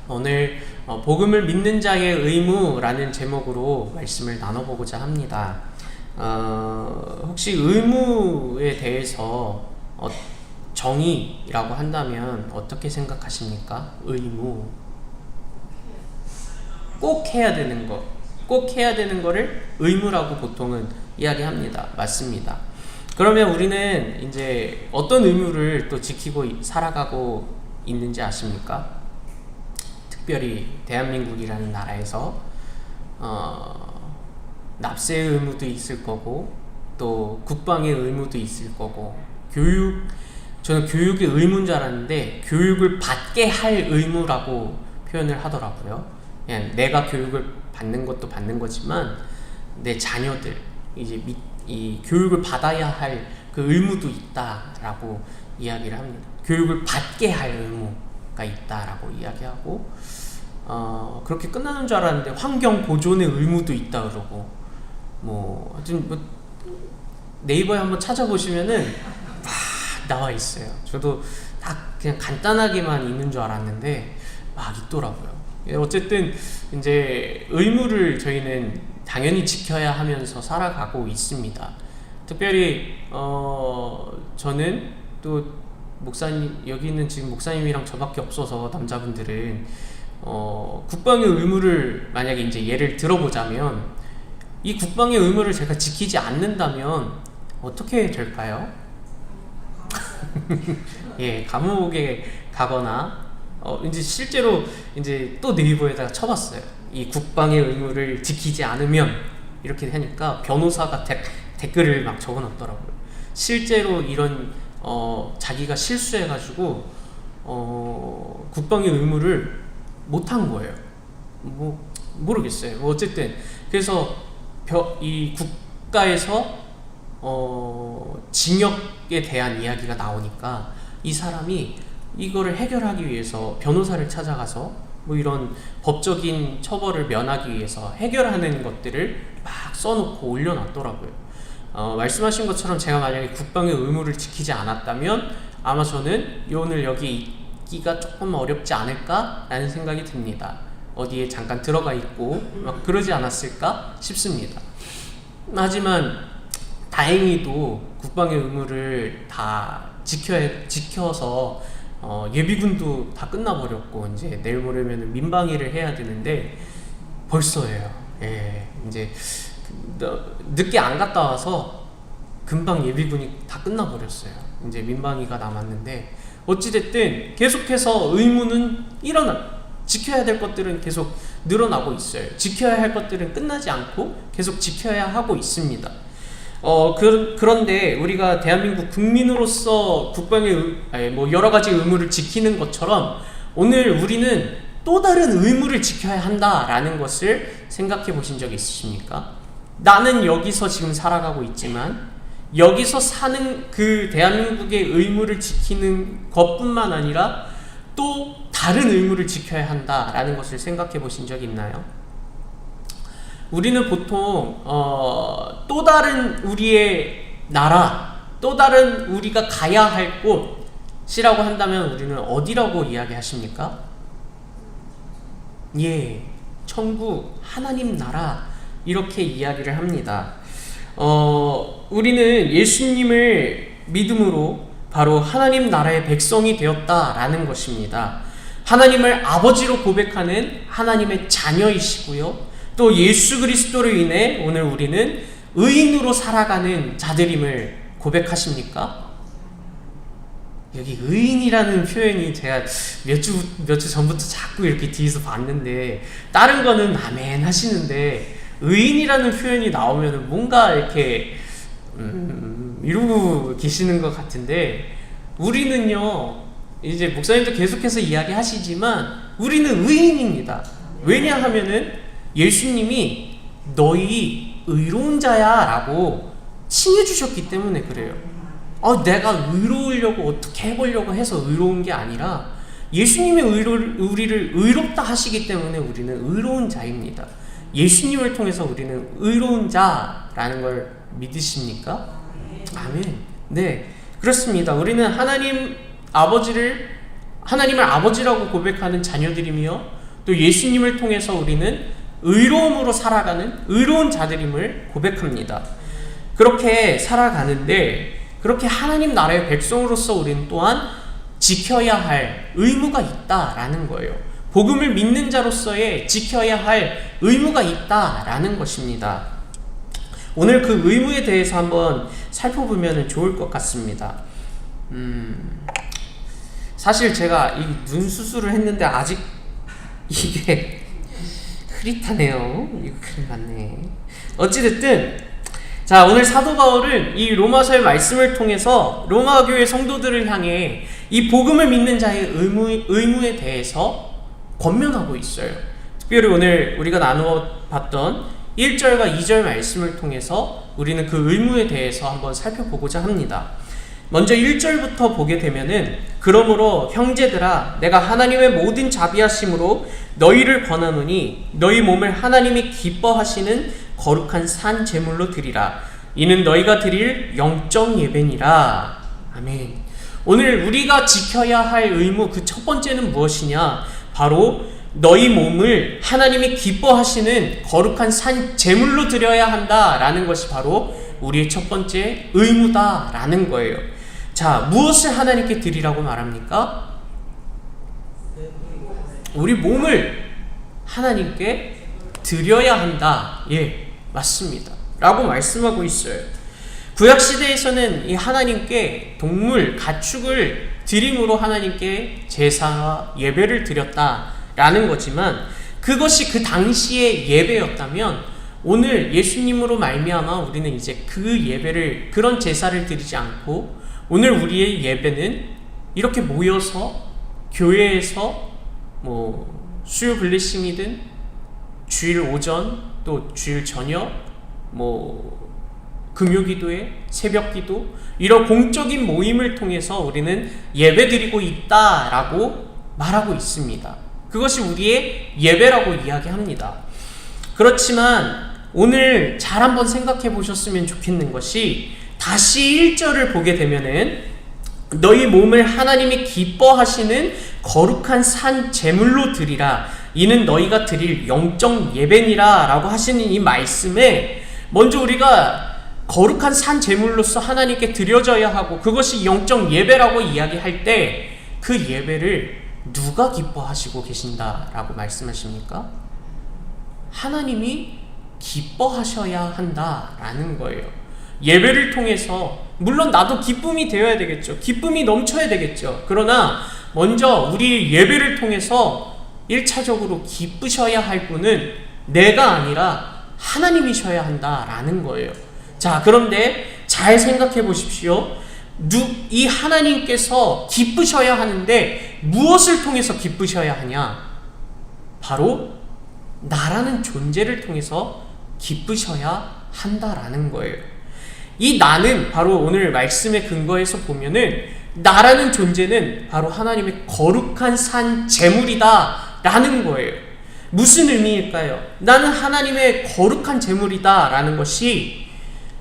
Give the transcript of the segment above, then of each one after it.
오늘 복음을 믿는 자의 의무라는 제목으로 말씀을 나눠보고자 합니다. 혹시 의무에 대해서 정의라고 한다면 어떻게 생각하십니까? 의무. 꼭 해야 되는 거. 꼭 해야 되는 거를 의무라고 보통은 이야기합니다. 맞습니다. 그러면 우리는 이제 어떤 의무를 또 지키고 살아가고 있는지 아십니까? 특별히 대한민국이라는 나라에서 납세의 의무도 있을 거고 또 국방의 의무도 있을 거고 저는 교육의 의무인 줄 알았는데 교육을 받게 할 의무라고 표현을 하더라고요. 그냥 내가 교육을 받는 것도 받는 거지만 내 자녀들 이 교육을 받아야 할 그 의무도 있다라고 이야기를 합니다. 교육을 받게 할 의무가 있다라고 이야기하고 그렇게 끝나는 줄 알았는데 환경 보존의 의무도 있다 그러고 하여튼 네이버에 한번 찾아보시면은 막 나와 있어요. 저도 다 그냥 간단하게만 있는 줄 알았는데 막 있더라고요. 어쨌든 이제 의무를 저희는 당연히 지켜야 하면서 살아가고 있습니다. 특별히 저는 또 목사님, 여기는 지금 목사님이랑 저밖에 없어서 남자분들은 국방의 의무를 만약에 이제 예를 들어보자면 이 국방의 의무를 제가 지키지 않는다면 어떻게 될까요? 예, 감옥에 가거나 이제 실제로 이제 또 네이버에다가 쳐봤어요. 이 국방의 의무를 지키지 않으면 이렇게 하니까 변호사가 댓글을 막 적어놨더라고요. 실제로 이런 자기가 실수해가지고 국방의 의무를 못한 거예요. 모르겠어요. 어쨌든 그래서 이 국가에서 징역에 대한 이야기가 나오니까 이 사람이 이거를 해결하기 위해서 변호사를 찾아가서 이런 법적인 처벌을 면하기 위해서 해결하는 것들을 막 써놓고 올려놨더라고요. 말씀하신 것처럼 제가 만약에 국방의 의무를 지키지 않았다면 아마 저는 오늘 여기 있기가 조금 어렵지 않을까라는 생각이 듭니다. 어디에 잠깐 들어가 있고 막 그러지 않았을까 싶습니다. 하지만 다행히도 국방의 의무를 다 지켜서 예비군도 다 끝나버렸고 이제 내일 모레면 민방위를 해야 되는데 벌써예요. 예, 이제 늦게 안 갔다 와서 금방 예비군이 다 끝나버렸어요. 이제 민방위가 남았는데 어찌됐든 계속해서 의무는 지켜야 될 것들은 계속 늘어나고 있어요. 지켜야 할 것들은 끝나지 않고 계속 지켜야 하고 있습니다. 그런데 우리가 대한민국 국민으로서 국방의 여러 가지 의무를 지키는 것처럼 오늘 우리는 또 다른 의무를 지켜야 한다라는 것을 생각해 보신 적 있으십니까? 나는 여기서 지금 살아가고 있지만 여기서 사는 그 대한민국의 의무를 지키는 것뿐만 아니라 또 다른 의무를 지켜야 한다라는 것을 생각해 보신 적 있나요? 우리는 보통 또 다른 우리의 나라, 또 다른 우리가 가야 할 곳이라고 한다면 우리는 어디라고 이야기하십니까? 예, 천국, 하나님 나라 이렇게 이야기를 합니다. 우리는 예수님을 믿음으로 바로 하나님 나라의 백성이 되었다라는 것입니다. 하나님을 아버지로 고백하는 하나님의 자녀이시고요. 또 예수 그리스도로 인해 오늘 우리는 의인으로 살아가는 자들임을 고백하십니까? 여기 의인이라는 표현이 제가 몇 주 전부터 자꾸 이렇게 뒤에서 봤는데 다른 거는 아멘 하시는데 의인이라는 표현이 나오면 뭔가 이렇게 이러고 계시는 것 같은데 우리는요 이제 목사님도 계속해서 이야기하시지만 우리는 의인입니다. 왜냐하면은 예수님이 너희 의로운 자야 라고 칭해주셨기 때문에 그래요. 내가 의로우려고 어떻게 해보려고 해서 의로운 게 아니라 예수님이 우리를 의롭다 하시기 때문에 우리는 의로운 자입니다. 예수님을 통해서 우리는 의로운 자라는 걸 믿으십니까? 아멘. 네, 그렇습니다. 우리는 하나님 아버지를 하나님을 아버지라고 고백하는 자녀들이며 또 예수님을 통해서 우리는 의로움으로 살아가는 의로운 자들임을 고백합니다. 그렇게 살아가는데 그렇게 하나님 나라의 백성으로서 우리는 또한 지켜야 할 의무가 있다라는 거예요. 복음을 믿는 자로서의 지켜야 할 의무가 있다라는 것입니다. 오늘 그 의무에 대해서 한번 살펴보면 좋을 것 같습니다. 사실 제가 이 눈 수술을 했는데 아직 이게 흐릿하네요. 이거 큰일 났네. 어찌됐든 자, 오늘 사도 바울은 이 로마서의 말씀을 통해서 로마 교회 성도들을 향해 이 복음을 믿는 자의 의무에 대해서 권면하고 있어요. 특별히 오늘 우리가 나누어 봤던 1절과 2절 말씀을 통해서 우리는 그 의무에 대해서 한번 살펴보고자 합니다. 먼저 1절부터 보게 되면은 그러므로 형제들아 내가 하나님의 모든 자비하심으로 너희를 권하노니 너희 몸을 하나님이 기뻐하시는 거룩한 산 제물로 드리라. 이는 너희가 드릴 영적 예배니라. 아멘. 오늘 우리가 지켜야 할 의무 그 첫 번째는 무엇이냐? 바로 너희 몸을 하나님이 기뻐하시는 거룩한 산 제물로 드려야 한다라는 것이 바로 우리의 첫 번째 의무다라는 거예요. 자, 무엇을 하나님께 드리라고 말합니까? 우리 몸을 하나님께 드려야 한다. 예, 맞습니다. 라고 말씀하고 있어요. 구약시대에서는 이 하나님께 동물, 가축을 드림으로 하나님께 제사와 예배를 드렸다라는 거지만 그것이 그 당시의 예배였다면 오늘 예수님으로 말미암아 우리는 이제 그 예배를, 그런 제사를 드리지 않고 오늘 우리의 예배는 이렇게 모여서 교회에서 수요 블레싱이든 주일 오전 또 주일 저녁 금요기도회, 새벽기도 이런 공적인 모임을 통해서 우리는 예배드리고 있다라고 말하고 있습니다. 그것이 우리의 예배라고 이야기합니다. 그렇지만 오늘 잘 한번 생각해 보셨으면 좋겠는 것이 다시 1절을 보게 되면은 너희 몸을 하나님이 기뻐하시는 거룩한 산 제물로 드리라. 이는 너희가 드릴 영적 예배니라 라고 하시는 이 말씀에 먼저 우리가 거룩한 산 제물로서 하나님께 드려져야 하고 그것이 영적 예배라고 이야기할 때 그 예배를 누가 기뻐하시고 계신다라고 말씀하십니까? 하나님이 기뻐하셔야 한다라는 거예요. 예배를 통해서 물론 나도 기쁨이 되어야 되겠죠. 기쁨이 넘쳐야 되겠죠. 그러나 먼저 우리 예배를 통해서 1차적으로 기쁘셔야 할 분은 내가 아니라 하나님이셔야 한다라는 거예요. 자, 그런데 잘 생각해 보십시오. 이 하나님께서 기쁘셔야 하는데 무엇을 통해서 기쁘셔야 하냐? 바로 나라는 존재를 통해서 기쁘셔야 한다라는 거예요. 이 나는 바로 오늘 말씀의 근거에서 보면은 나라는 존재는 바로 하나님의 거룩한 산 제물이다 라는 거예요. 무슨 의미일까요? 나는 하나님의 거룩한 제물이다 라는 것이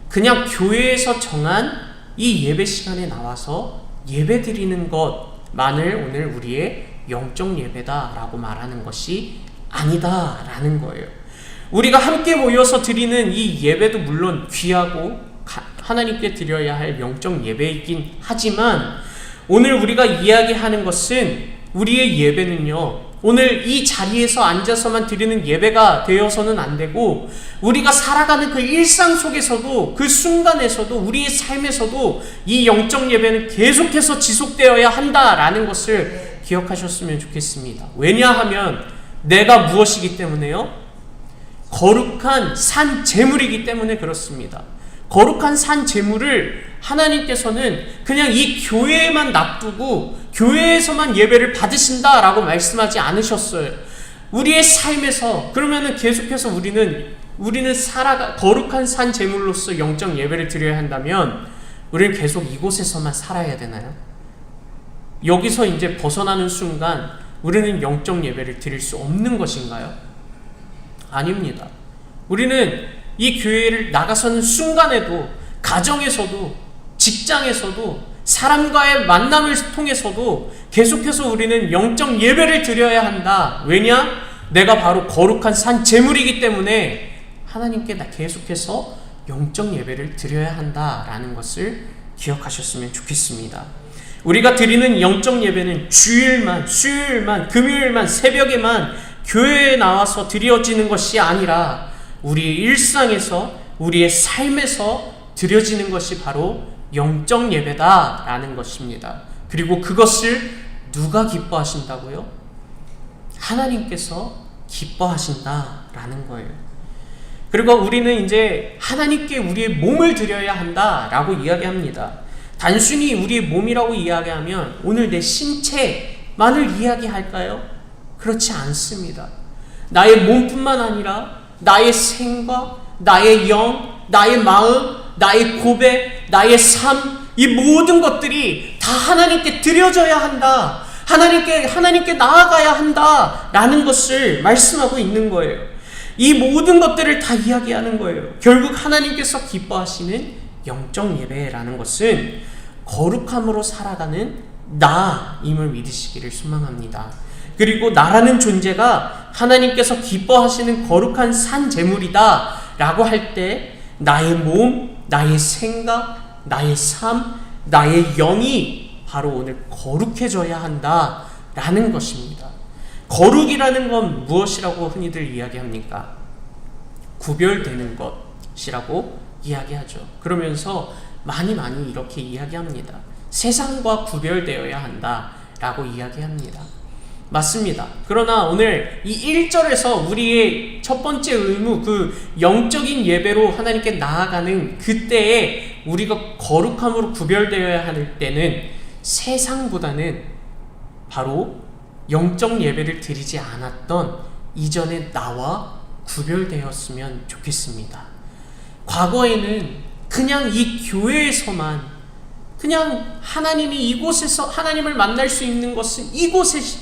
그냥 교회에서 정한 이 예배 시간에 나와서 예배 드리는 것만을 오늘 우리의 영적 예배다 라고 말하는 것이 아니다 라는 거예요. 우리가 함께 모여서 드리는 이 예배도 물론 귀하고 하나님께 드려야 할 영적 예배이긴 하지만 오늘 우리가 이야기하는 것은 우리의 예배는요, 오늘 이 자리에서 앉아서만 드리는 예배가 되어서는 안 되고 우리가 살아가는 그 일상 속에서도 그 순간에서도 우리의 삶에서도 이 영적 예배는 계속해서 지속되어야 한다라는 것을 기억하셨으면 좋겠습니다. 왜냐하면 내가 무엇이기 때문에요? 거룩한 산 제물이기 때문에 그렇습니다. 거룩한 산 제물을 하나님께서는 그냥 이 교회에만 놔두고 교회에서만 예배를 받으신다라고 말씀하지 않으셨어요. 우리의 삶에서 그러면은 계속해서 우리는 거룩한 산 제물로서 영적 예배를 드려야 한다면 우리는 계속 이곳에서만 살아야 되나요? 여기서 이제 벗어나는 순간 우리는 영적 예배를 드릴 수 없는 것인가요? 아닙니다. 우리는 이 교회를 나가서는 순간에도 가정에서도 직장에서도 사람과의 만남을 통해서도 계속해서 우리는 영적 예배를 드려야 한다. 왜냐? 내가 바로 거룩한 산 제물이기 때문에 하나님께 계속해서 영적 예배를 드려야 한다라는 것을 기억하셨으면 좋겠습니다. 우리가 드리는 영적 예배는 주일만, 수요일만, 금요일만, 새벽에만 교회에 나와서 드려지는 것이 아니라 우리의 일상에서, 우리의 삶에서 드려지는 것이 바로 영적 예배다라는 것입니다. 그리고 그것을 누가 기뻐하신다고요? 하나님께서 기뻐하신다라는 거예요. 그리고 우리는 이제 하나님께 우리의 몸을 드려야 한다라고 이야기합니다. 단순히 우리의 몸이라고 이야기하면 오늘 내 신체만을 이야기할까요? 그렇지 않습니다. 나의 몸뿐만 아니라 나의 생각, 나의 영, 나의 마음, 나의 고백, 나의 삶, 이 모든 것들이 다 하나님께 드려져야 한다. 하나님께 나아가야 한다. 라는 것을 말씀하고 있는 거예요. 이 모든 것들을 다 이야기하는 거예요. 결국 하나님께서 기뻐하시는 영적 예배라는 것은 거룩함으로 살아가는 나임을 믿으시기를 소망합니다. 그리고 나라는 존재가 하나님께서 기뻐하시는 거룩한 산 제물이다 라고 할 때 나의 몸, 나의 생각, 나의 삶, 나의 영이 바로 오늘 거룩해져야 한다 라는 것입니다. 거룩이라는 건 무엇이라고 흔히들 이야기합니까? 구별되는 것이라고 이야기하죠. 그러면서 많이 이렇게 이야기합니다. 세상과 구별되어야 한다 라고 이야기합니다. 맞습니다. 그러나 오늘 이 1절에서 우리의 첫 번째 의무, 그 영적인 예배로 하나님께 나아가는 그때에 우리가 거룩함으로 구별되어야 할 때는 세상보다는 바로 영적 예배를 드리지 않았던 이전의 나와 구별되었으면 좋겠습니다. 과거에는 그냥 이 교회에서만 그냥 하나님이 이곳에서 하나님을 만날 수 있는 것은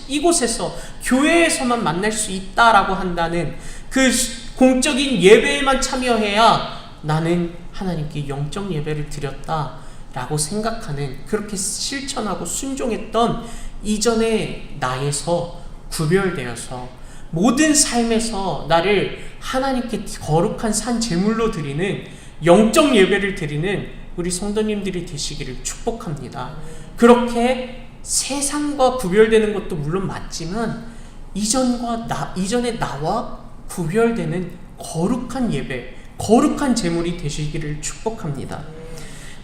이곳에서 교회에서만 만날 수 있다라고 한다는 그 공적인 예배에만 참여해야 나는 하나님께 영적 예배를 드렸다라고 생각하는, 그렇게 실천하고 순종했던 이전의 나에서 구별되어서 모든 삶에서 나를 하나님께 거룩한 산 제물로 드리는 영적 예배를 드리는 우리 성도님들이 되시기를 축복합니다. 그렇게 세상과 구별되는 것도 물론 맞지만 이전의 나와 구별되는 거룩한 예배, 거룩한 제물이 되시기를 축복합니다.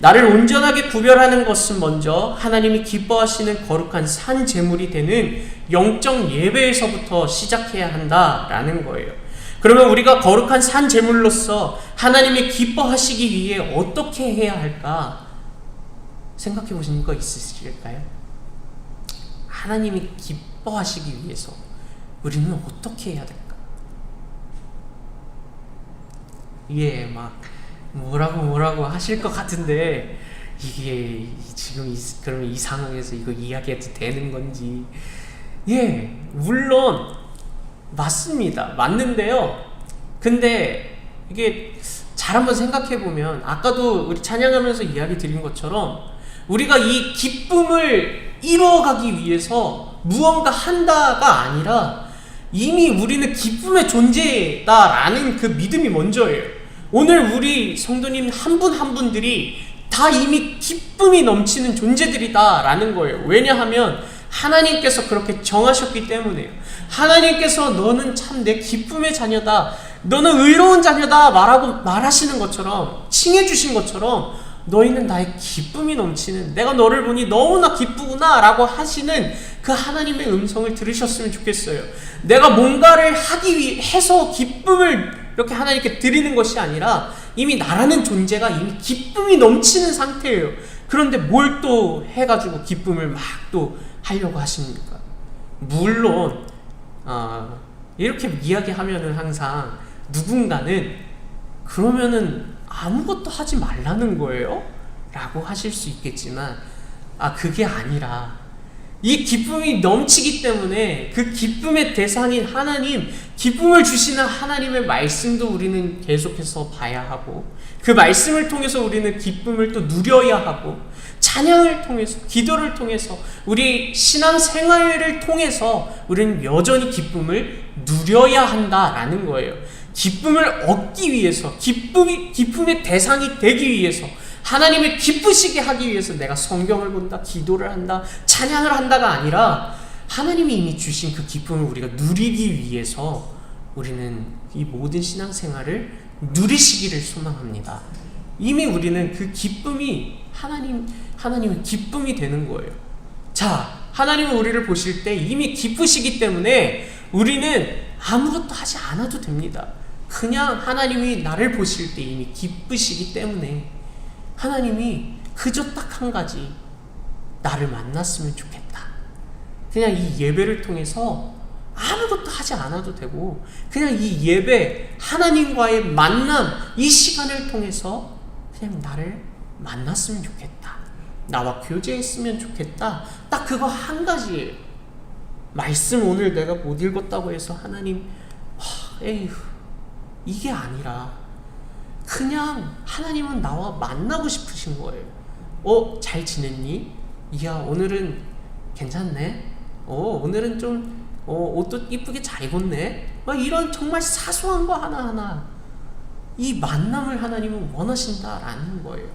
나를 온전하게 구별하는 것은 먼저 하나님이 기뻐하시는 거룩한 산 제물이 되는 영적 예배에서부터 시작해야 한다라는 거예요. 그러면 우리가 거룩한 산 제물로서 하나님이 기뻐하시기 위해 어떻게 해야 할까? 생각해 보신 거 있으실까요? 하나님이 기뻐하시기 위해서 우리는 어떻게 해야 될까? 막 뭐라고 하실 것 같은데 이게 지금 그러면 이 상황에서 이거 이야기해도 되는 건지. 물론 맞습니다. 맞는데요. 근데 이게 잘 한번 생각해 보면 아까도 우리 찬양하면서 이야기 드린 것처럼 우리가 이 기쁨을 이루어가기 위해서 무언가 한다가 아니라 이미 우리는 기쁨의 존재다라는 그 믿음이 먼저예요. 오늘 우리 성도님 한 분 한 분들이 다 이미 기쁨이 넘치는 존재들이다라는 거예요. 왜냐하면 하나님께서 그렇게 정하셨기 때문에요. 하나님께서 너는 참 내 기쁨의 자녀다, 너는 의로운 자녀다 말하시는 것처럼, 칭해주신 것처럼 너희는 나의 기쁨이 넘치는, 내가 너를 보니 너무나 기쁘구나 라고 하시는 그 하나님의 음성을 들으셨으면 좋겠어요. 내가 뭔가를 하기 위해서 기쁨을 이렇게 하나님께 드리는 것이 아니라 이미 나라는 존재가 이미 기쁨이 넘치는 상태예요. 그런데 뭘 또 해가지고 기쁨을 막 또 하려고 하십니까? 물론 이렇게 이야기하면은 항상 누군가는 그러면은 아무것도 하지 말라는 거예요? 라고 하실 수 있겠지만 그게 아니라 이 기쁨이 넘치기 때문에 그 기쁨의 대상인 하나님, 기쁨을 주시는 하나님의 말씀도 우리는 계속해서 봐야 하고 그 말씀을 통해서 우리는 기쁨을 또 누려야 하고 찬양을 통해서, 기도를 통해서, 우리 신앙생활을 통해서 우리는 여전히 기쁨을 누려야 한다라는 거예요. 기쁨을 얻기 위해서, 기쁨의 대상이 되기 위해서, 하나님을 기쁘시게 하기 위해서 내가 성경을 본다, 기도를 한다, 찬양을 한다가 아니라 하나님이 이미 주신 그 기쁨을 우리가 누리기 위해서 우리는 이 모든 신앙생활을 누리시기를 소망합니다. 이미 우리는 그 기쁨이 하나님의 기쁨이 되는 거예요. 자, 하나님은 우리를 보실 때 이미 기쁘시기 때문에 우리는 아무것도 하지 않아도 됩니다. 그냥 하나님이 나를 보실 때 이미 기쁘시기 때문에 하나님이 그저 딱 한 가지, 나를 만났으면 좋겠다. 그냥 이 예배를 통해서 아무것도 하지 않아도 되고 그냥 이 예배, 하나님과의 만남, 이 시간을 통해서 그냥 나를 만났으면 좋겠다, 나와 교제했으면 좋겠다. 딱 그거 한 가지예요. 말씀 오늘 내가 못 읽었다고 해서 하나님 에휴, 이게 아니라 그냥 하나님은 나와 만나고 싶으신 거예요. 잘 지냈니? 이야, 오늘은 괜찮네? 오늘은 좀 옷도 이쁘게 잘 입었네? 막 이런 정말 사소한 거 하나하나, 이 만남을 하나님은 원하신다라는 거예요.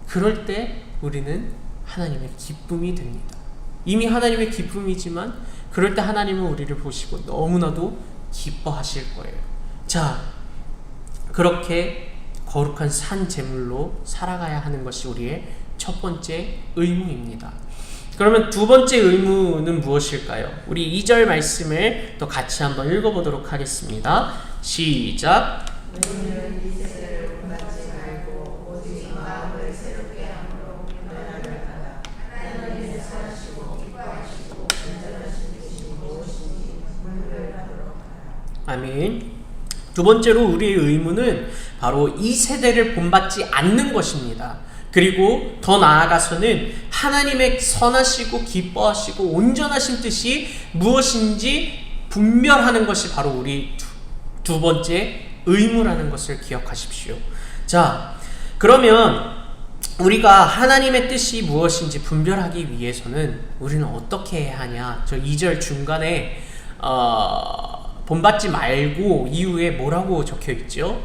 그럴 때 우리는 하나님의 기쁨이 됩니다. 이미 하나님의 기쁨이지만 그럴 때 하나님은 우리를 보시고 너무나도 기뻐하실 거예요. 자, 그렇게 거룩한 산 제물로 살아가야 하는 것이 우리의 첫 번째 의무입니다. 그러면 두 번째 의무는 무엇일까요? 우리 2절 말씀을 또 같이 한번 읽어보도록 하겠습니다. 시작. 아멘. 두 번째로 우리의 의무는 바로 이 세대를 본받지 않는 것입니다. 그리고 더 나아가서는 하나님의 선하시고 기뻐하시고 온전하신 뜻이 무엇인지 분별하는 것이 바로 우리 두 번째 의무라는 것을 기억하십시오. 자, 그러면 우리가 하나님의 뜻이 무엇인지 분별하기 위해서는 우리는 어떻게 해야 하냐? 저 2절 중간에 본받지 말고 이후에 뭐라고 적혀 있죠?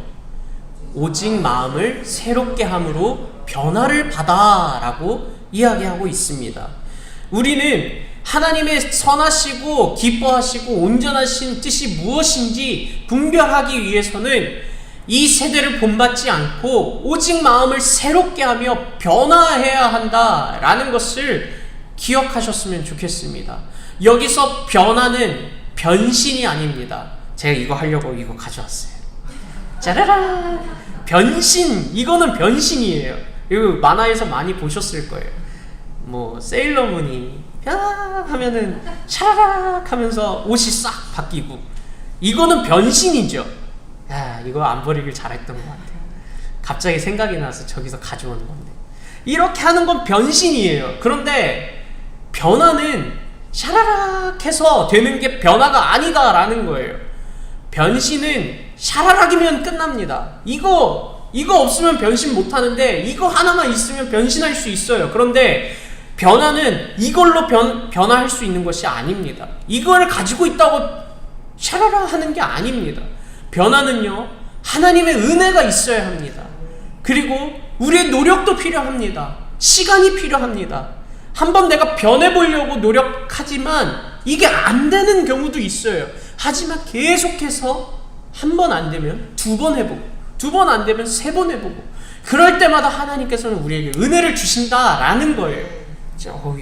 오직 마음을 새롭게 함으로 변화를 받아 라고 이야기하고 있습니다. 우리는 하나님의 선하시고 기뻐하시고 온전하신 뜻이 무엇인지 분별하기 위해서는 이 세대를 본받지 않고 오직 마음을 새롭게 하며 변화해야 한다라는 것을 기억하셨으면 좋겠습니다. 여기서 변화는 변신이 아닙니다. 제가 이거 하려고 이거 가져왔어요. 짜라란! 변신! 이거는 변신이에요. 이거 만화에서 많이 보셨을 거예요. 뭐 세일러문이 야 하면은 샤라락 하면서 옷이 싹 바뀌고, 이거는 변신이죠. 야, 이거 안 버리길 잘했던 것 같아요. 갑자기 생각이 나서 저기서 가져오는 건데, 이렇게 하는 건 변신이에요. 그런데 변화는 샤라락 해서 되는 게 변화가 아니다라는 거예요. 변신은 샤라락이면 끝납니다. 이거 없으면 변신 못하는데 이거 하나만 있으면 변신할 수 있어요. 그런데 변화는 이걸로 변화할 수 있는 것이 아닙니다. 이걸 가지고 있다고 샤라라 하는 게 아닙니다. 변화는요, 하나님의 은혜가 있어야 합니다. 그리고 우리의 노력도 필요합니다. 시간이 필요합니다. 한번 내가 변해보려고 노력하지만 이게 안 되는 경우도 있어요. 하지만 계속해서 한 번 안 되면 두 번 해보고, 두 번 안 되면 세 번 해보고, 그럴 때마다 하나님께서는 우리에게 은혜를 주신다라는 거예요.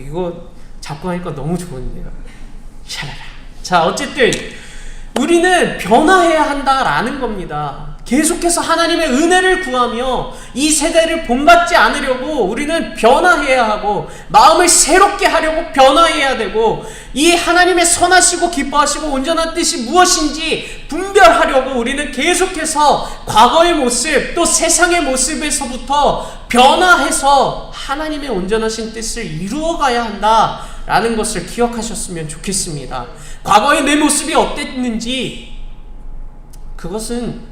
이거 잡고 하니까 너무 좋은데요. 샤라라. 자, 어쨌든 우리는 변화해야 한다라는 겁니다. 계속해서 하나님의 은혜를 구하며 이 세대를 본받지 않으려고 우리는 변화해야 하고, 마음을 새롭게 하려고 변화해야 되고, 이 하나님의 선하시고 기뻐하시고 온전한 뜻이 무엇인지 분별하려고 우리는 계속해서 과거의 모습, 또 세상의 모습에서부터 변화해서 하나님의 온전하신 뜻을 이루어가야 한다라는 것을 기억하셨으면 좋겠습니다. 과거의 내 모습이 어땠는지 그것은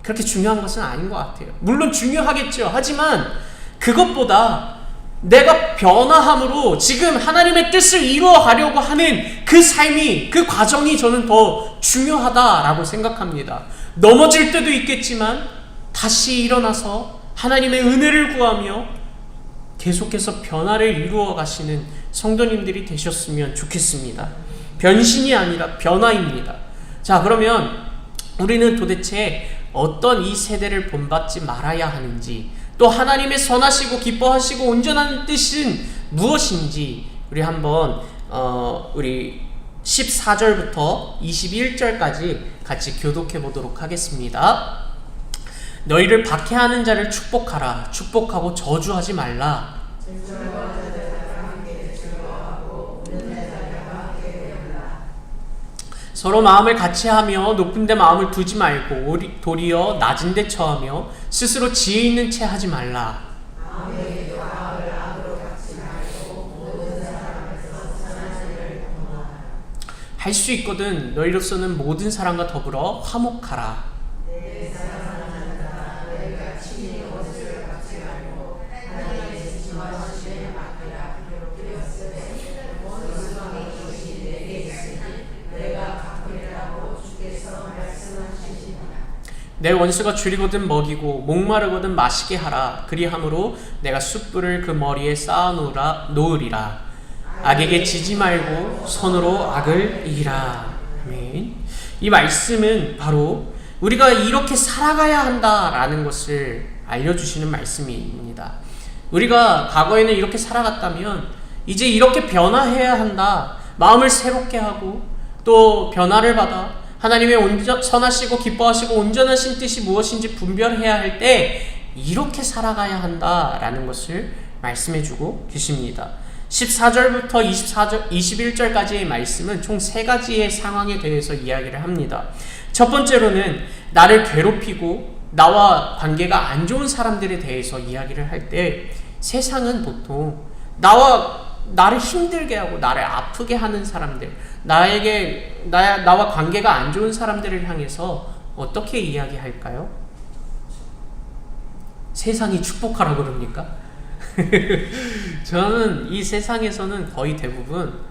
그렇게 중요한 것은 아닌 것 같아요. 물론 중요하겠죠. 하지만 그것보다 내가 변화함으로 지금 하나님의 뜻을 이루어가려고 하는 그 삶이, 그 과정이 저는 더 중요하다라고 생각합니다. 넘어질 때도 있겠지만 다시 일어나서 하나님의 은혜를 구하며 계속해서 변화를 이루어 가시는 성도님들이 되셨으면 좋겠습니다. 변신이 아니라 변화입니다. 자, 그러면 우리는 도대체 어떤 이 세대를 본받지 말아야 하는지, 또 하나님의 선하시고 기뻐하시고 온전한 뜻은 무엇인지 우리 한번 우리 14절부터 21절까지 같이 교독해 보도록 하겠습니다. 너희를 박해하는 자를 축복하라. 축복하고 저주하지 말라. 서로 마음을 같이 하며 높은 데 마음을 두지 말고 도리어 낮은 데 처하며 스스로 지혜 있는 채 하지 말라. 할 수 있거든 너희로서는 모든 사람과 더불어 화목하라. 내 원수가 줄이거든 먹이고 목마르거든 마시게 하라. 그리함으로 내가 숯불을 그 머리에 쌓아 놓으리라. 악에게 지지 말고 손으로 악을 이기라. 아멘. 이 말씀은 바로 우리가 이렇게 살아가야 한다라는 것을 알려주시는 말씀입니다. 우리가 과거에는 이렇게 살아갔다면 이제 이렇게 변화해야 한다. 마음을 새롭게 하고 또 변화를 받아 하나님의 선하시고 기뻐하시고 온전하신 뜻이 무엇인지 분별해야 할 때 이렇게 살아가야 한다라는 것을 말씀해주고 계십니다. 14절부터 21절까지의 말씀은 총 3가지의 상황에 대해서 이야기를 합니다. 첫 번째로는 나를 괴롭히고 나와 관계가 안 좋은 사람들에 대해서 이야기를 할 때 세상은 보통 나를 힘들게 하고 나를 아프게 하는 사람들, 나와 관계가 안 좋은 사람들을 향해서 어떻게 이야기할까요? 세상이 축복하라고 그럽니까? 저는 이 세상에서는 거의 대부분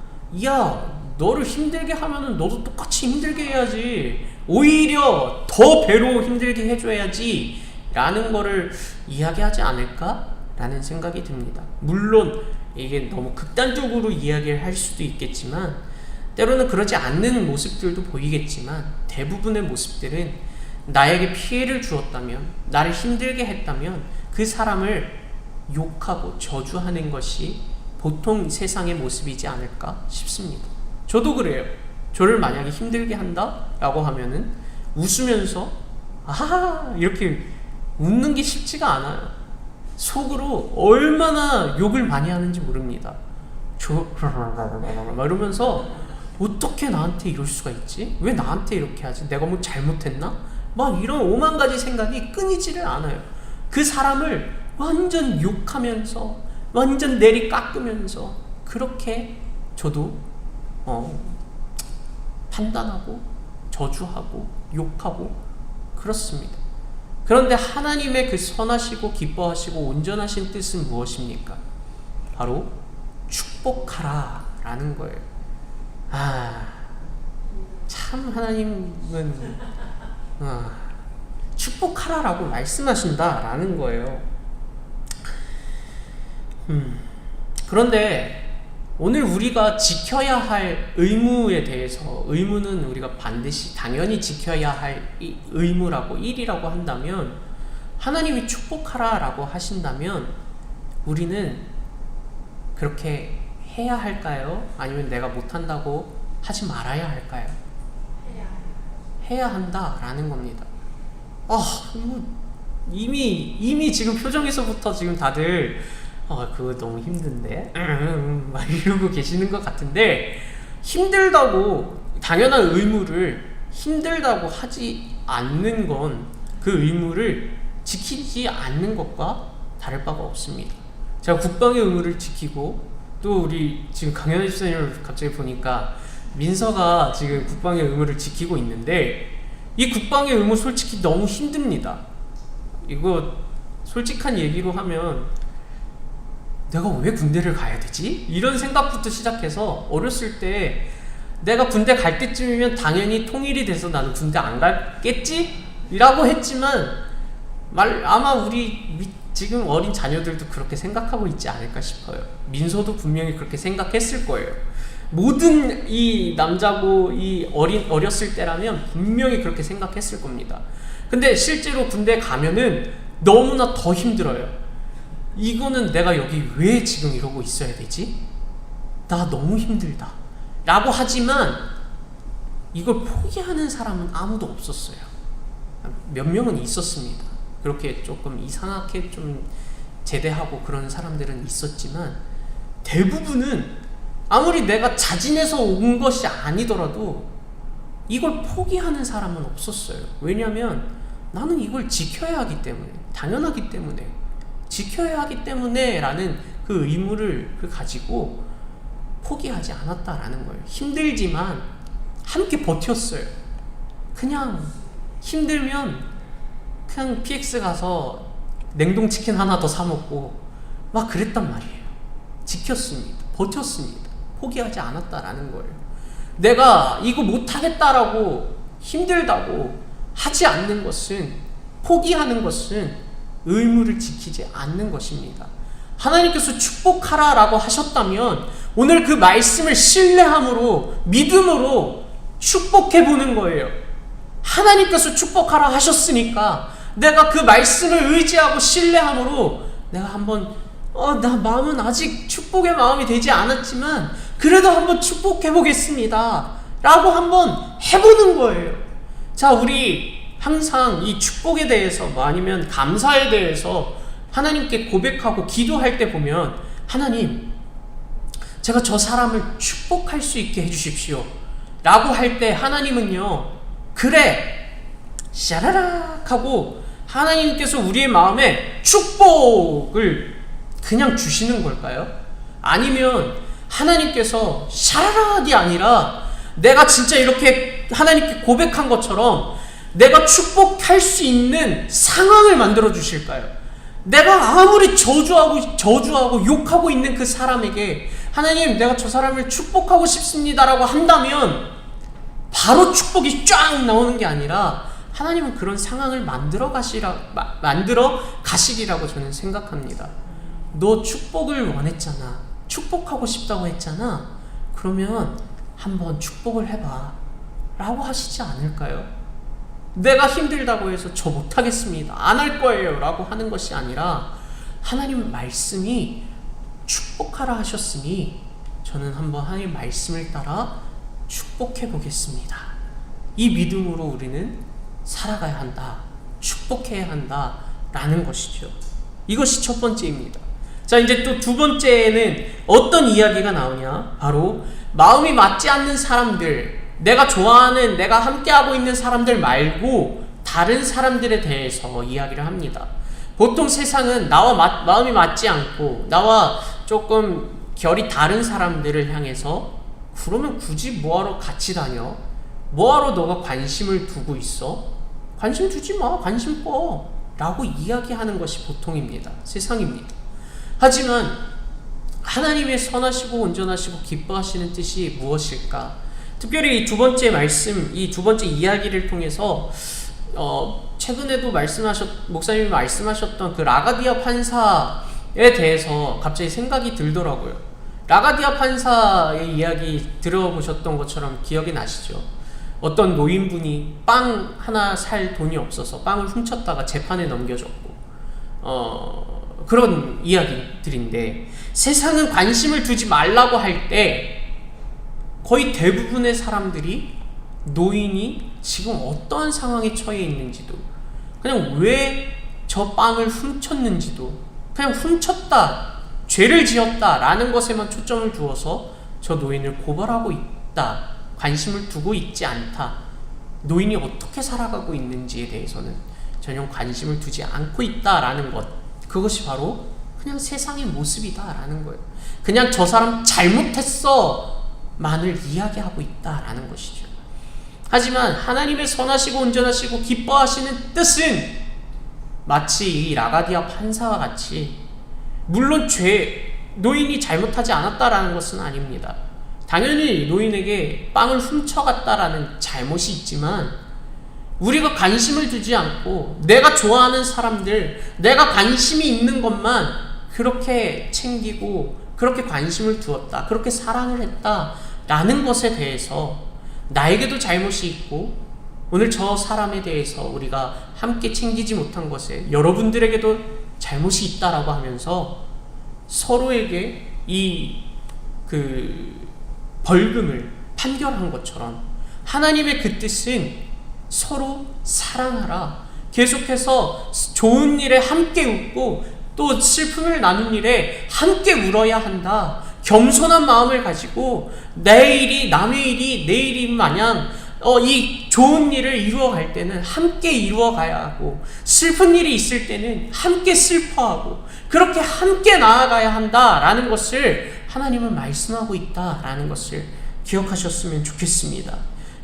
너를 힘들게 하면은 너도 똑같이 힘들게 해야지, 오히려 더 배로 힘들게 해줘야지 라는 거를 이야기하지 않을까? 라는 생각이 듭니다. 물론 이게 너무 극단적으로 이야기를 할 수도 있겠지만 때로는 그러지 않는 모습들도 보이겠지만 대부분의 모습들은 나에게 피해를 주었다면, 나를 힘들게 했다면 그 사람을 욕하고 저주하는 것이 보통 세상의 모습이지 않을까 싶습니다. 저도 그래요. 저를 만약에 힘들게 한다 라고 하면은 웃으면서 이렇게 웃는 게 쉽지가 않아요. 속으로 얼마나 욕을 많이 하는지 모릅니다. 이러면서 어떻게 나한테 이럴 수가 있지? 왜 나한테 이렇게 하지? 내가 뭐 잘못했나? 막 이런 오만 가지 생각이 끊이지를 않아요. 그 사람을 완전 욕하면서 완전 내리 깎으면서 그렇게 저도 판단하고 저주하고 욕하고 그렇습니다. 그런데 하나님의 그 선하시고 기뻐하시고 온전하신 뜻은 무엇입니까? 바로 축복하라 라는 거예요. 참 하나님은 축복하라 라고 말씀하신다 라는 거예요. 그런데 오늘 우리가 지켜야 할 의무에 대해서, 의무는 우리가 반드시 당연히 지켜야 할 의무라고, 일이라고 한다면, 하나님이 축복하라 라고 하신다면 우리는 그렇게 해야 할까요? 아니면 내가 못한다고 하지 말아야 할까요? 해야 한다라는 겁니다. 이미 지금 표정에서부터 지금 다들 그거 너무 힘든데? 막 이러고 계시는 것 같은데, 힘들다고, 당연한 의무를 힘들다고 하지 않는 건 그 의무를 지키지 않는 것과 다를 바가 없습니다. 제가 국방의 의무를 지키고, 또 우리 지금 강현애 집사님을 갑자기 보니까 민서가 지금 국방의 의무를 지키고 있는데, 이 국방의 의무 솔직히 너무 힘듭니다. 이거 솔직한 얘기로 하면 내가 왜 군대를 가야 되지? 이런 생각부터 시작해서 어렸을 때 내가 군대 갈 때쯤이면 당연히 통일이 돼서 나는 군대 안 갔겠지? 라고 했지만 아마 우리 지금 어린 자녀들도 그렇게 생각하고 있지 않을까 싶어요. 민서도 분명히 그렇게 생각했을 거예요. 모든 이 남자고 이 어렸을 때라면 분명히 그렇게 생각했을 겁니다. 근데 실제로 군대 가면은 너무나 더 힘들어요. 이거는 내가 여기 왜 지금 이러고 있어야 되지? 나 너무 힘들다 라고 하지만 이걸 포기하는 사람은 아무도 없었어요. 몇 명은 있었습니다. 그렇게 조금 이상하게 좀 제대하고 그런 사람들은 있었지만 대부분은 아무리 내가 자진해서 온 것이 아니더라도 이걸 포기하는 사람은 없었어요. 왜냐하면 나는 이걸 지켜야 하기 때문에, 당연하기 때문에, 지켜야 하기 때문에 라는 그 의무를 가지고 포기하지 않았다라는 거예요. 힘들지만 함께 버텼어요. 그냥 힘들면 그냥 PX 가서 냉동치킨 하나 더 사 먹고 막 그랬단 말이에요. 지켰습니다. 버텼습니다. 포기하지 않았다라는 거예요. 내가 이거 못하겠다라고 힘들다고 하지 않는 것은, 포기하는 것은 의무를 지키지 않는 것입니다. 하나님께서 축복하라 라고 하셨다면 오늘 그 말씀을 신뢰함으로, 믿음으로 축복해 보는 거예요. 하나님께서 축복하라 하셨으니까 내가 그 말씀을 의지하고 신뢰함으로 내가 한번 나 마음은 아직 축복의 마음이 되지 않았지만 그래도 한번 축복해 보겠습니다 라고 한번 해보는 거예요. 자, 우리 항상 이 축복에 대해서 아니면 감사에 대해서 하나님께 고백하고 기도할 때 보면, 하나님, 제가 저 사람을 축복할 수 있게 해주십시오 라고 할 때 하나님은요, 그래, 샤라락 하고 하나님께서 우리의 마음에 축복을 그냥 주시는 걸까요? 아니면 하나님께서 샤라락이 아니라 내가 진짜 이렇게 하나님께 고백한 것처럼 내가 축복할 수 있는 상황을 만들어 주실까요? 내가 아무리 저주하고 욕하고 있는 그 사람에게 하나님, 내가 저 사람을 축복하고 싶습니다라고 한다면 바로 축복이 쫙 나오는 게 아니라 하나님은 그런 상황을 만들어 가시리라고 저는 생각합니다. 너 축복을 원했잖아. 축복하고 싶다고 했잖아. 그러면 한번 축복을 해봐 라고 하시지 않을까요? 내가 힘들다고 해서 저 못하겠습니다, 안 할 거예요 라고 하는 것이 아니라 하나님 말씀이 축복하라 하셨으니 저는 한번 하나님 말씀을 따라 축복해 보겠습니다. 이 믿음으로 우리는 살아가야 한다, 축복해야 한다 라는 것이죠. 이것이 첫 번째입니다. 자, 이제 또 두 번째는 어떤 이야기가 나오냐, 바로 마음이 맞지 않는 사람들, 내가 좋아하는, 내가 함께하고 있는 사람들 말고 다른 사람들에 대해서 이야기를 합니다. 보통 세상은 나와 마음이 맞지 않고 나와 조금 결이 다른 사람들을 향해서, 그러면 굳이 뭐하러 같이 다녀? 뭐하러 너가 관심을 두고 있어? 관심 두지 마, 관심 꺼 라고 이야기하는 것이 보통입니다. 세상입니다. 하지만 하나님의 선하시고 온전하시고 기뻐하시는 뜻이 무엇일까? 특별히 이 두 번째 말씀, 이 두 번째 이야기를 통해서 최근에도 목사님이 말씀하셨던 그 라가디아 판사에 대해서 갑자기 생각이 들더라고요. 라가디아 판사의 이야기 들어보셨던 것처럼 기억이 나시죠? 어떤 노인분이 빵 하나 살 돈이 없어서 빵을 훔쳤다가 재판에 넘겨졌고 그런 이야기들인데, 세상은 관심을 두지 말라고 할 때 거의 대부분의 사람들이 노인이 지금 어떤 상황에 처해 있는지도, 그냥 왜 저 빵을 훔쳤는지도, 그냥 훔쳤다, 죄를 지었다 라는 것에만 초점을 두어서 저 노인을 고발하고 있다, 관심을 두고 있지 않다, 노인이 어떻게 살아가고 있는지에 대해서는 전혀 관심을 두지 않고 있다라는 것, 그것이 바로 그냥 세상의 모습이다라는 거예요. 그냥 저 사람 잘못했어 만을 이야기하고 있다라는 것이죠. 하지만 하나님의 선하시고 온전하시고 기뻐하시는 뜻은 마치 이 라가디아 판사와 같이, 물론 노인이 잘못하지 않았다라는 것은 아닙니다. 당연히 노인에게 빵을 훔쳐갔다라는 잘못이 있지만 우리가 관심을 두지 않고 내가 좋아하는 사람들, 내가 관심이 있는 것만 그렇게 챙기고 그렇게 관심을 두었다, 그렇게 사랑을 했다라는 것에 대해서 나에게도 잘못이 있고 오늘 저 사람에 대해서 우리가 함께 챙기지 못한 것에 여러분들에게도 잘못이 있다라고 하면서 서로에게 벌금을 판결한 것처럼 하나님의 그 뜻은 서로 사랑하라, 계속해서 좋은 일에 함께 웃고 또 슬픔을 나눈 일에 함께 울어야 한다, 겸손한 마음을 가지고 내 일이 남의 일이 내 일인 마냥 이 좋은 일을 이루어갈 때는 함께 이루어가야 하고 슬픈 일이 있을 때는 함께 슬퍼하고 그렇게 함께 나아가야 한다라는 것을 하나님은 말씀하고 있다라는 것을 기억하셨으면 좋겠습니다.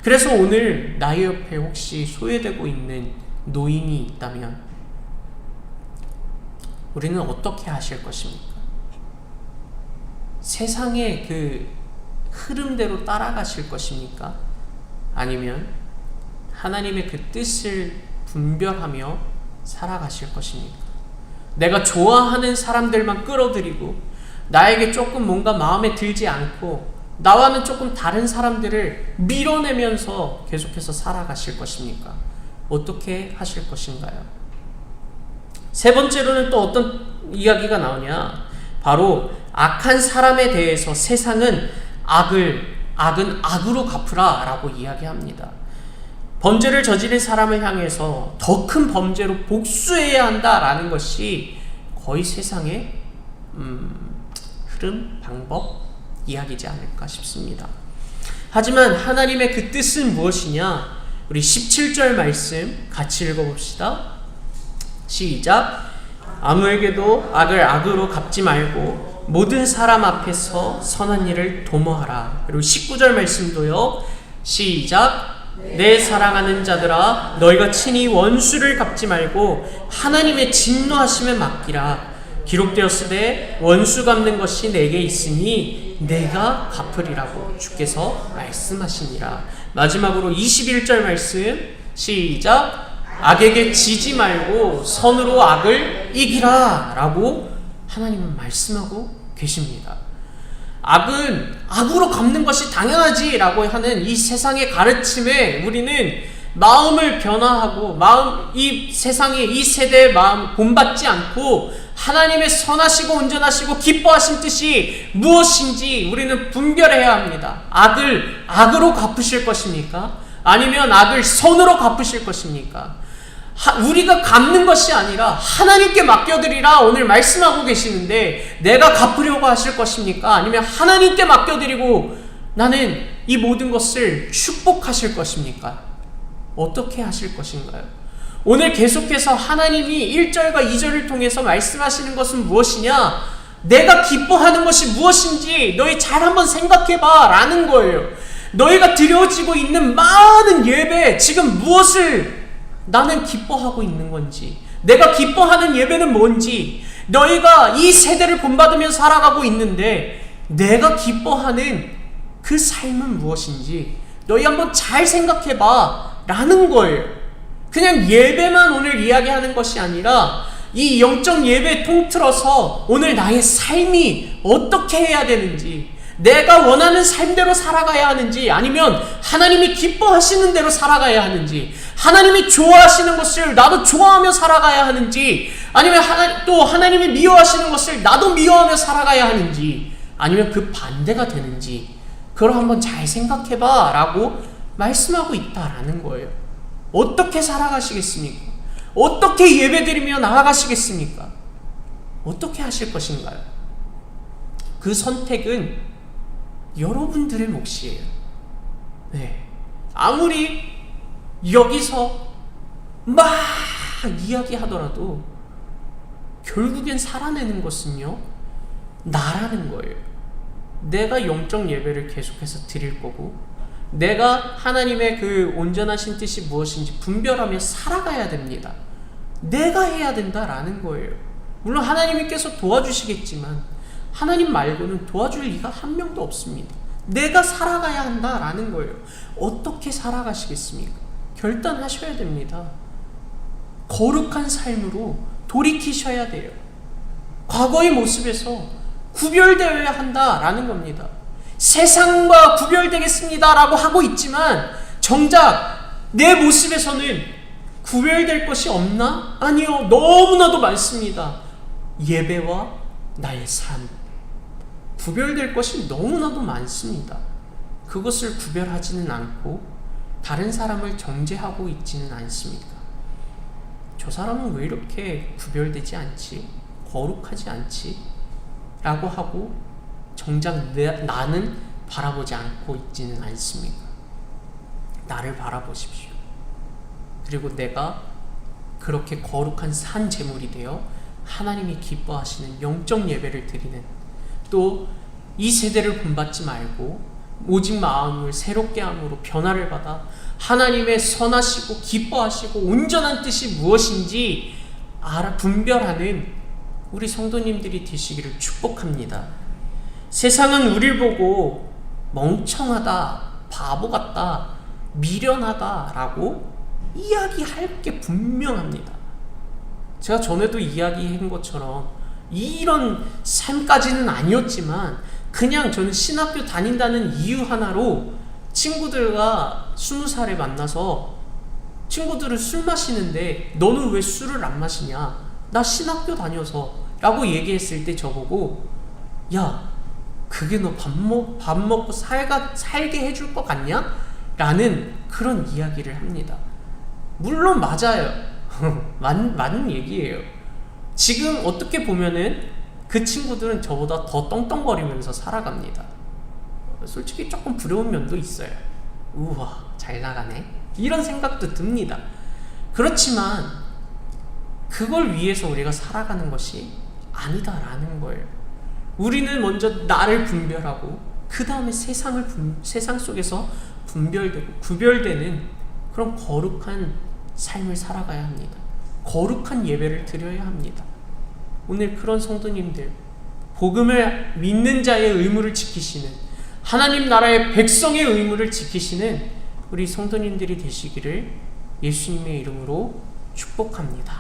그래서 오늘 나의 옆에 혹시 소외되고 있는 노인이 있다면 우리는 어떻게 하실 것입니까? 세상의 그 흐름대로 따라가실 것입니까? 아니면 하나님의 그 뜻을 분별하며 살아가실 것입니까? 내가 좋아하는 사람들만 끌어들이고 나에게 조금 뭔가 마음에 들지 않고 나와는 조금 다른 사람들을 밀어내면서 계속해서 살아가실 것입니까? 어떻게 하실 것인가요? 세 번째로는 또 어떤 이야기가 나오냐? 바로 악한 사람에 대해서 세상은 악은 악으로 갚으라 라고 이야기합니다. 범죄를 저지른 사람을 향해서 더 큰 범죄로 복수해야 한다라는 것이 거의 세상의 흐름, 방법, 이야기지 않을까 싶습니다. 하지만 하나님의 그 뜻은 무엇이냐? 우리 17절 말씀 같이 읽어봅시다. 시작. 아무에게도 악을 악으로 갚지 말고 모든 사람 앞에서 선한 일을 도모하라. 그리고 19절 말씀도요. 시작. 내 사랑하는 자들아, 너희가 친히 원수를 갚지 말고 하나님의 진노하심에 맡기라. 기록되었으되 원수 갚는 것이 내게 있으니 내가 갚으리라고 주께서 말씀하시니라. 마지막으로 21절 말씀 시작. 악에게 지지 말고 선으로 악을 이기라 라고 하나님은 말씀하고 계십니다. 악은 악으로 갚는 것이 당연하지 라고 하는 이 세상의 가르침에 우리는 마음을 변화하고 이 세상의 이 세대의 마음 본받지 않고 하나님의 선하시고 온전하시고 기뻐하신 뜻이 무엇인지 우리는 분별해야 합니다. 악을 악으로 갚으실 것입니까? 아니면 악을 선으로 갚으실 것입니까? 우리가 갚는 것이 아니라 하나님께 맡겨드리라 오늘 말씀하고 계시는데 내가 갚으려고 하실 것입니까? 아니면 하나님께 맡겨드리고 나는 이 모든 것을 축복하실 것입니까? 어떻게 하실 것인가요? 오늘 계속해서 하나님이 1절과 2절을 통해서 말씀하시는 것은 무엇이냐? 내가 기뻐하는 것이 무엇인지 너희 잘 한번 생각해봐 라는 거예요. 너희가 드려지고 있는 많은 예배, 지금 무엇을 나는 기뻐하고 있는 건지, 내가 기뻐하는 예배는 뭔지, 너희가 이 세대를 본받으며 살아가고 있는데 내가 기뻐하는 그 삶은 무엇인지 너희 한번 잘 생각해봐 라는 거예요. 그냥 예배만 오늘 이야기하는 것이 아니라 이 영적 예배 통틀어서 오늘 나의 삶이 어떻게 해야 되는지, 내가 원하는 삶대로 살아가야 하는지, 아니면 하나님이 기뻐하시는 대로 살아가야 하는지, 하나님이 좋아하시는 것을 나도 좋아하며 살아가야 하는지, 아니면 또 하나님이 미워하시는 것을 나도 미워하며 살아가야 하는지, 아니면 그 반대가 되는지 그걸 한번 잘 생각해봐 라고 말씀하고 있다라는 거예요. 어떻게 살아가시겠습니까? 어떻게 예배드리며 나아가시겠습니까? 어떻게 하실 것인가요? 그 선택은 여러분들의 몫이에요. 네. 아무리 여기서 막 이야기하더라도 결국엔 살아내는 것은요, 나라는 거예요. 내가 영적 예배를 계속해서 드릴 거고, 내가 하나님의 그 온전하신 뜻이 무엇인지 분별하며 살아가야 됩니다. 내가 해야 된다라는 거예요. 물론 하나님께서 도와주시겠지만 하나님 말고는 도와줄 리가 한 명도 없습니다. 내가 살아가야 한다라는 거예요. 어떻게 살아가시겠습니까? 결단하셔야 됩니다. 거룩한 삶으로 돌이키셔야 돼요. 과거의 모습에서 구별되어야 한다라는 겁니다. 세상과 구별되겠습니다라고 하고 있지만 정작 내 모습에서는 구별될 것이 없나? 아니요. 너무나도 많습니다. 예배와 나의 삶. 구별될 것이 너무나도 많습니다. 그것을 구별하지는 않고 다른 사람을 정죄하고 있지는 않습니다. 저 사람은 왜 이렇게 구별되지 않지? 거룩하지 않지? 라고 하고 정작 나는 바라보지 않고 있지는 않습니다. 나를 바라보십시오. 그리고 내가 그렇게 거룩한 산 제물이 되어 하나님이 기뻐하시는 영적 예배를 드리는, 또 이 세대를 본받지 말고 오직 마음을 새롭게 함으로 변화를 받아 하나님의 선하시고 기뻐하시고 온전한 뜻이 무엇인지 분별하는 우리 성도님들이 되시기를 축복합니다. 세상은 우리를 보고 멍청하다, 바보 같다, 미련하다라고 이야기할 게 분명합니다. 제가 전에도 이야기한 것처럼 이런 삶까지는 아니었지만 그냥 저는 신학교 다닌다는 이유 하나로 친구들과 20살에 만나서 친구들은 술 마시는데 너는 왜 술을 안 마시냐? 나 신학교 다녀서 라고 얘기했을 때 저보고 야, 그게 너 밥 먹고 살게 해줄 것 같냐? 라는 그런 이야기를 합니다. 물론 맞아요. 맞는 얘기예요. 지금 어떻게 보면은 그 친구들은 저보다 더 떵떵거리면서 살아갑니다. 솔직히 조금 부러운 면도 있어요. 우와, 잘 나가네. 이런 생각도 듭니다. 그렇지만 그걸 위해서 우리가 살아가는 것이 아니다라는 거예요. 우리는 먼저 나를 분별하고 그 다음에 세상 속에서 분별되고 구별되는 그런 거룩한 삶을 살아가야 합니다. 거룩한 예배를 드려야 합니다. 오늘 그런 성도님들, 복음을 믿는 자의 의무를 지키시는, 하나님 나라의 백성의 의무를 지키시는 우리 성도님들이 되시기를 예수님의 이름으로 축복합니다.